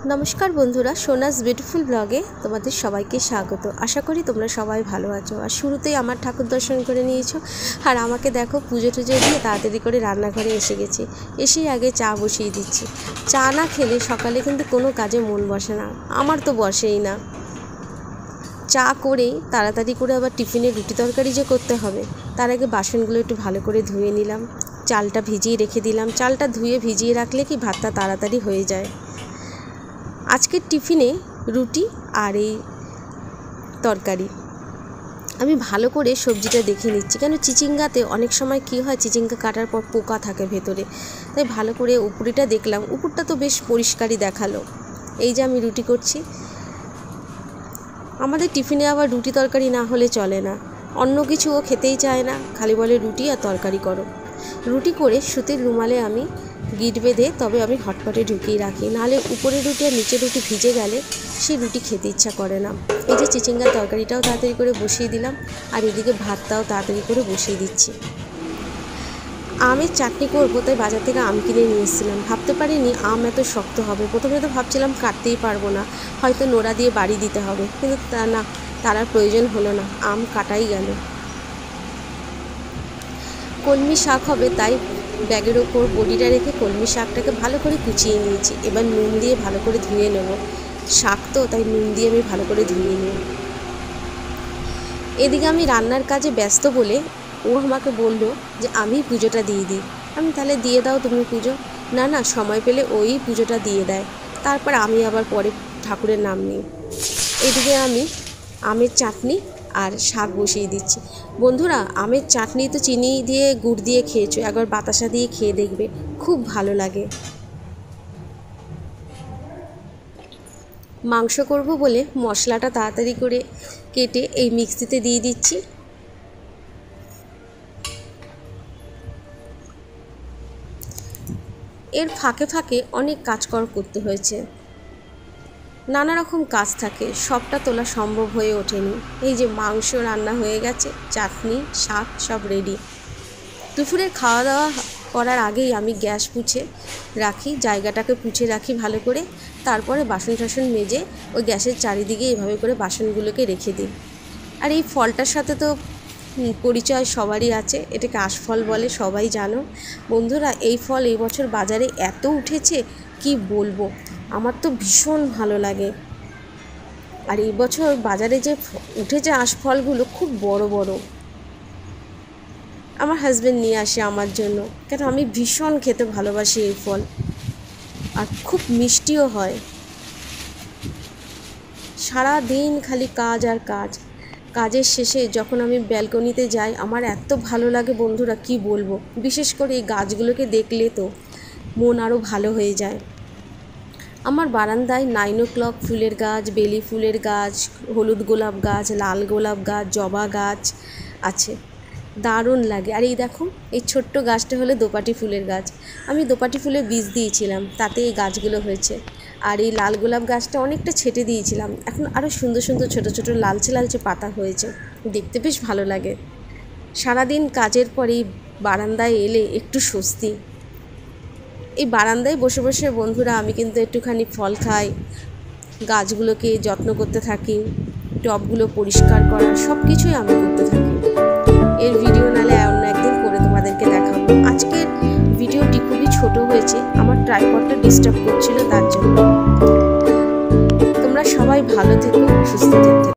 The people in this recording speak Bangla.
नमस्कार बंधुरा सोनास ब्यूटीफुल ब्लगे तुम्हारे सबाइके स्वागत। आशा करी तुम्हारा सबाई भालो आछो और शुरूतेई आमार ठाकुर दर्शन करे नियेछो और आमाके देखो पुजो टुजो दिए ताड़ाताड़ी करे रान्नाघरे एसे गेছি। एसेই आगे चा बसिয়ে दिচ্ছি। चा ना खेले सकाले किन्तु कोनो काजे मन बसे ना, आमार तो बसेई ना। चा करेই ताड़ाताड़ी करे आबार टिफिने रुटी तरकारी जे करते हबे तार आगे बासनगुलो एकटु भालो करे धुए निलाम, चालटा भिजिए रेखे दिलाम। चालटा धुए भिजिए राखले कि भातटा ताड़ाताड़ी हये जाय। आज के टिफिने रुटी और ये तरकारी आमी भालो करे सब्जीटा देखे निচ্ছি केन चिचिंगाते अनेक समय कि हय चिचिंगा काटार पर पोका थाके भेतरे, ताई भालो करे उपरेटा देखलाम। उपरटा तो बेश परिष्कारই देखालो। এই যে আমি রুটি করছি। আমাদের টিফিনে আবার রুটি তরকারি না হলে চলে না, অন্য কিছুও খেতেই চায় না, খালি বলে রুটি আর তরকারি করো। রুটি করে সুতির রুমালে আমি গিট বেঁধে তবে আমি হটপটে ঢুকিয়ে রাখি, নাহলে উপরে রুটি আর নিচে রুটি ভিজে গেলে সেই রুটি খেতে ইচ্ছা করে না। এই যে চিচিঙ্গার তরকারিটাও তাড়াতাড়ি করে বসিয়ে দিলাম আর এদিকে ভাতটাও তাড়াতাড়ি করে বসিয়ে দিচ্ছি। আমের চাটনি করবো তাই বাজার থেকে আম কিনে নিয়ে এসেছিলাম। ভাবতে পারিনি আম এত শক্ত হবে। প্রথমে তো ভাবছিলাম কাটতেই পারবো না, হয়তো নোড়া দিয়ে বাড়ি দিতে হবে, কিন্তু তা না, তার আর প্রয়োজন হলো না, আম কাটাই গেল। কলমি শাক হবে তাই ব্যাগের ওপর বড়িটা রেখে কলমি শাকটাকে ভালো করে কুচিয়ে নিয়েছি। এবার নুন দিয়ে ভালো করে ধুয়ে নেব, শাক তো তাই নুন দিয়ে আমি ভালো করে ধুয়ে নিই। এদিকে আমি রান্নার কাজে ব্যস্ত বলে ও আমাকে বললো যে আমি পুজোটা দিয়ে দিই। আমি তাহলে দিয়ে দাও তুমি পুজো। না না, সময় পেলে ওই পুজোটা দিয়ে দেয়, তারপর আমি আবার পরে ঠাকুরের নাম নিই। এদিকে আমি আমের চাটনি আর শাক বসিয়ে দিচ্ছি। বন্ধুরা, আমের চাটনি তো চিনি দিয়ে গুড় দিয়ে খেয়েছো, একবার বাতাসা দিয়ে খেয়ে দেখবে, খুব ভালো লাগে। মাংস করব বলে মশলাটা তাড়াতাড়ি করে কেটে এই মিক্সিতে দিয়ে দিচ্ছি। এর ফাঁকে ফাঁকে অনেক কাজকর্ম করতে হয়েছে, নানা রকম কাজ থাকে, সবটা তোলা সম্ভব হয়ে ওঠেনি। এই যে মাংস রান্না হয়ে গেছে, চাটনি শাক সব রেডি। দুপুরের খাওয়া দাওয়া করার আগেই আমি গ্যাস পুছে রাখি, জায়গাটাকে পুছে রাখি ভালো করে, তারপরে বাসন টাসন মেজে ওই গ্যাসের চারিদিকে এভাবে করে বাসনগুলোকে রেখে দিই। আর এই ফলটার সাথে তো পরিচয় সবারই আছে, এটাকে আশফল বলে, সবাই জানো। বন্ধুরা, এই ফল এই বছর বাজারে এত উঠেছে কি বলবো, আমার তো ভীষণ ভালো লাগে। আর এই বছর বাজারে যে উঠেছে আশফলগুলো খুব বড় বড়, আমার হাজব্যান্ড নিয়ে আসে আমার জন্য, কেন আমি ভীষণ খেতে ভালোবাসি এই ফল, আর খুব মিষ্টিও হয়। সারা দিন খালি কাজ আর কাজ, কাজের শেষে যখন আমি ব্যালকনিতে যাই আমার এত ভালো লাগে বন্ধুরা, কি বলবো। বিশেষ করে এই গাছগুলোকে দেখলে তো মন আরও ভালো হয়ে যায়। আমার বারান্দায় 9 o'clock ফুলের গাছ, বেলি ফুলের গাছ, হলুদ গোলাপ গাছ, লাল গোলাপ গাছ, জবা গাছ আছে, দারুণ লাগে। আর এই দেখো, এই ছোট্ট গাছটা হলো দোপাটি ফুলের গাছ। আমি দোপাটি ফুলের বীজ দিয়েছিলাম, তাতে এই গাছগুলো হয়েছে। আর এই লাল গোলাপ গাছটা অনেকটা ছেটে দিয়েছিলাম, এখন আরও সুন্দর সুন্দর ছোটো ছোটো লালচে লালচে পাতা হয়েছে, দেখতে বেশ ভালো লাগে। সারাদিন কাজের পরে এই বারান্দায় এলে একটু স্বস্তি। এই বারান্দায় বসে বসে বন্ধুরা আমি কিন্তু একটুখানি ফল খাই, গাছগুলোকে যত্ন করতে থাকি, টবগুলো পরিষ্কার করা সব কিছুই আমি করতে থাকি। এর ভিডিও নালে অন্য একদিন করে তোমাদেরকে দেখাবো। আজকের ভিডিওটি খুবই ছোট হয়েছে, আমার ট্রাইপডটা ডিস্টার্ব করছিল, তার জন্য। তোমরা সবাই ভালো থেকো, সুস্থ থেকো।